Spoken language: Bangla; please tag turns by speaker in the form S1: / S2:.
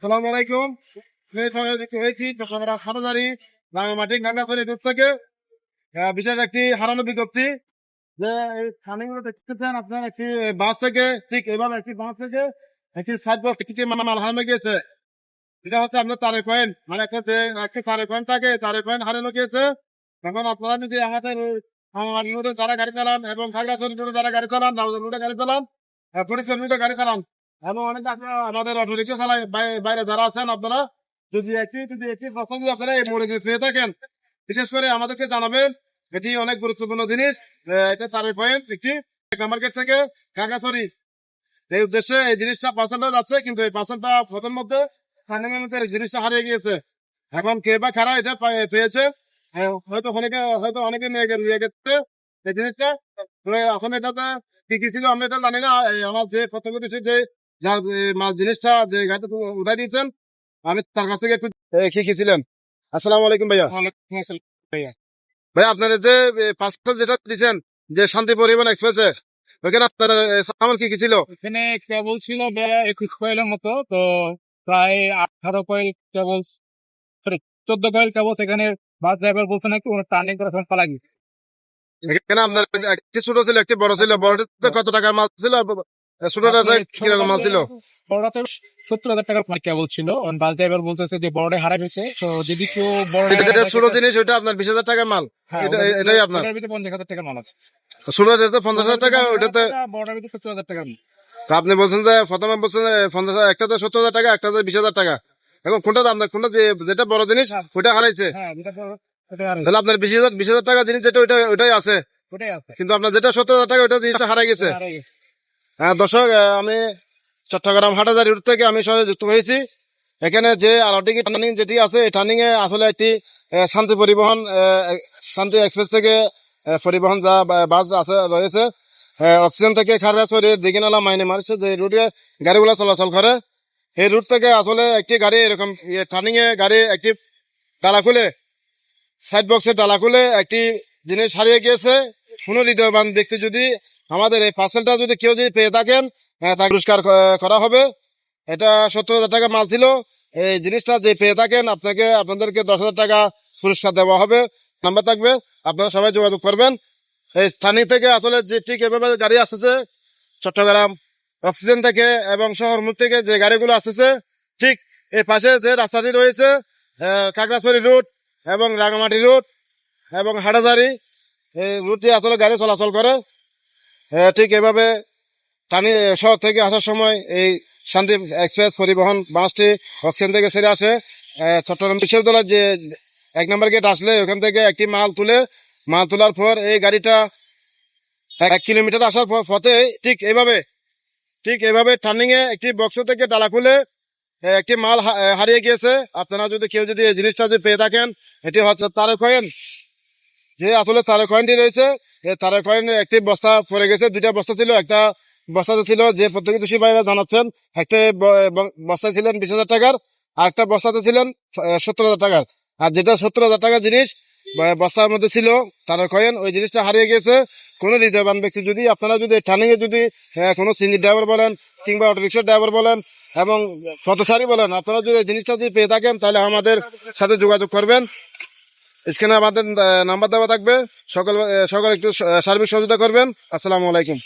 S1: আসসালামু আলাইকুম। হয়েছি আমরা হাটাজারি রাঙামাটি গাঙ্গাখড়ি রোড থেকে বিশেষ একটি হারানো বিজ্ঞপ্তি যে এই স্থানীয় দেখতেছেন আপনার একটি বাস থেকে ঠিক এভাবে একটি বাস থেকে একটি সাইড বক্স একটি মাল হারানো গিয়েছে। এটা হচ্ছে আপনার তারের কয়েন, মানে একটি তারের কয়েন থাকে, তারের কয়েন হারানো গিয়েছে। এখন আপনারা যদি আমাদের আমার রোডে যারা গাড়ি চালান এবং খাগড়াছড়ি রোডে যারা গাড়ি চালান, রাউজান রোডে গাড়ি চালান, ফরিদপুর রোডে গাড়ি চালান এবং অনেক আমাদের অটো রিক্সা চালায় বাইরে যারা আছেন, আপনারা যদি একটি প্রশ্ন যদি আপনারা এই মোড়ে পেয়ে থাকেন, বিশেষ করে আমাদেরকে জানাবেন। এটি অনেক গুরুত্বপূর্ণ জিনিস। এটা তারের পয়েন্ট একটি মার্কেট থেকে খাগড়াছড়ি এই উদ্দেশ্যে এই জিনিসটা পার্সেন্টটা যাচ্ছে, কিন্তু এই পার্সেন্টটা প্রথম মধ্যে এই জিনিসটা হারিয়ে গিয়েছে। এখন কে বা খারাপ এটা পেয়েছে, হয়তো অনেকে নিয়ে গেছে এই জিনিসটা। এখন এটাতে কি কি ছিল আমরা এটা জানি না। আমার যে প্রত্যক্ষদর্শী যে যার মাল জিনিসটা যে গাড়িটা উঠাই দিয়েছেন, আমি তার কাছ থেকে একটু কি কি ছিলেন। আসসালামু আলাইকুম ভাইয়া। ভাইয়া আপনার যে পার্সেল যেটা দিচ্ছেন যে শান্তি পরিবহন এক্সপ্রেসে, ওইখানে আপনার সামান কি কি ছিল?
S2: এখানে কেবল ছিল 21 কয়েলের মতো, তো প্রায় 18 কয়েল কেবল, সরি 14 কয়েল কেবল। এখানে বাস ড্রাইভার বলছে নাকি টার্নিং করে ফোন পালা গেছে।
S1: এখানে আপনার একটি ছোট ছিল একটি বড় ছিল। বড়টাতে কত টাকার মাল ছিল আর ছোটটাতে কিরকম মাল ছিল?
S2: বড়টাতে 70,000 টাকার কেবল ছিল। বাস ড্রাইভার বলতেছে যে বড়টা হারা গেছে, তো যদি কেউ বড়
S1: ছোট জিনিস ওইটা আপনার 20,000 টাকার মাল, এটাই আপনার
S2: 50,000 টাকার মাল আছে।
S1: ছোটটাতে 50,000 টাকা, ওইটাতে
S2: বড়টার ভিতরে 70,000 টাকার।
S1: আপনি বলছেন যে প্রথমে বলছেন 50,000, একটাতে 70,000 টাকা, একটাতে 20,000 টাকা। এখন কোনটা আপনার কোনটা যেটা বড় জিনিস ওইটা হারাইছে? তাহলে আপনার 20,000 টাকা জিনিস যেটা ওইটাই আছে, কিন্তু আপনার যেটা 70,000 টাকা ওইটা জিনিসটা হারাই গেছে। হ্যাঁ দর্শক, আমি চট্টগ্রাম হাটাজারি রুট থেকে আমি সঙ্গে যুক্ত হয়েছি। এখানে যে আরটিকি টার্নিং যেটি আছে, এই টার্নিং এ আসলে একটি শান্তি পরিবহন শান্তি এক্সপ্রেস থেকে পরিবহন যা বাস আছে রয়েছে, অক্সিজেন থেকে খাগড়াছড়ি দিঘিনালা মাইনে মারছে যে রুটে গাড়িগুলা চলাচল করে, এই রুট থেকে আসলে একটি গাড়ি এরকম টার্নিং এ গাড়ি একটি ডালা খুলে, সাইড বক্সের ডালা খুলে একটি জিনিস হারিয়ে গিয়েছে। কোনো হৃদয়বান ব্যক্তি যদি আমাদের এই পার্সেলটা যদি কেউ যদি পেয়ে থাকেন, তাকে পুরস্কার করা হবে। এটা 70,000 টাকা মাল ছিল। এই জিনিসটা যে পেয়ে থাকেন আপনাদেরকে 10,000 টাকা পুরস্কার দেওয়া হবে। নাম্বার থাকবে, আপনারা সবাই যোগাযোগ করবেন। এই স্থানীয় থেকে আসলে যে ঠিক এভাবে গাড়ি আসতেছে চট্টগ্রাম অক্সিজেন থেকে এবং শহরমুখ থেকে যে গাড়িগুলো আসতেছে, ঠিক এই পাশে যে রাস্তাটি রয়েছে খাগড়াছড়ি রুট এবং রাঙামাটি রুট এবং হাটাজারি, এই রুটটি আসলে গাড়ি চলাচল করে। ঠিক এভাবে শহর থেকে আসার সময় এই শান্তি এক্সপ্রেস পরিবহন বাসটি অক্সিজেন থেকে ছেড়ে আসে। চট্টগ্রাম বিশ্ববিদ্যালয়ের যে 1 নম্বর গেট আসলে ওখান থেকে একটি মাল তোলার পর এই গাড়িটা 1 কিলোমিটার আসার পথে ঠিক এভাবে টার্নিং এ একটি বক্স থেকে ডালা খুলে একটি মাল হারিয়ে গিয়েছে। আপনারা যদি কেউ যদি এই জিনিসটা যদি পেয়ে থাকেন, এটি হচ্ছে তারের কয়েন। যে আসলে তারের কয়েনটি রয়েছে, এই তারের কয়েন একটি বস্তা পড়ে গেছে। 2টা বস্তা ছিল, একটা বস্তাতে ছিল যে প্রত্যক্ষদর্শী ভাইরা জানাচ্ছেন, একটা বস্তায় ছিলেন 20,000 টাকার, আর একটা বস্তাতে ছিলেন 70,000 টাকার। আর যেটা 70,000 টাকার জিনিস বস্তার মধ্যে ছিল তারের কয়েন, ওই জিনিসটা হারিয়ে গেছে। কোন হৃদয়বান ব্যক্তি যদি আপনারা যদি টার্নিং এ যদি কোনো সিএনজি ড্রাইভার বলেন কিংবা অটোরিক্সা ড্রাইভার বলেন এবং পথচারী বলেন, আপনারা যদি এই জিনিসটা যদি পেয়ে থাকেন তাহলে আমাদের সাথে যোগাযোগ করবেন। স্ক্রিনে আমাদের নাম্বার দেওয়া থাকবে। সকল একটু সার্বিক সহযোগিতা করবেন। আসসালামু আলাইকুম।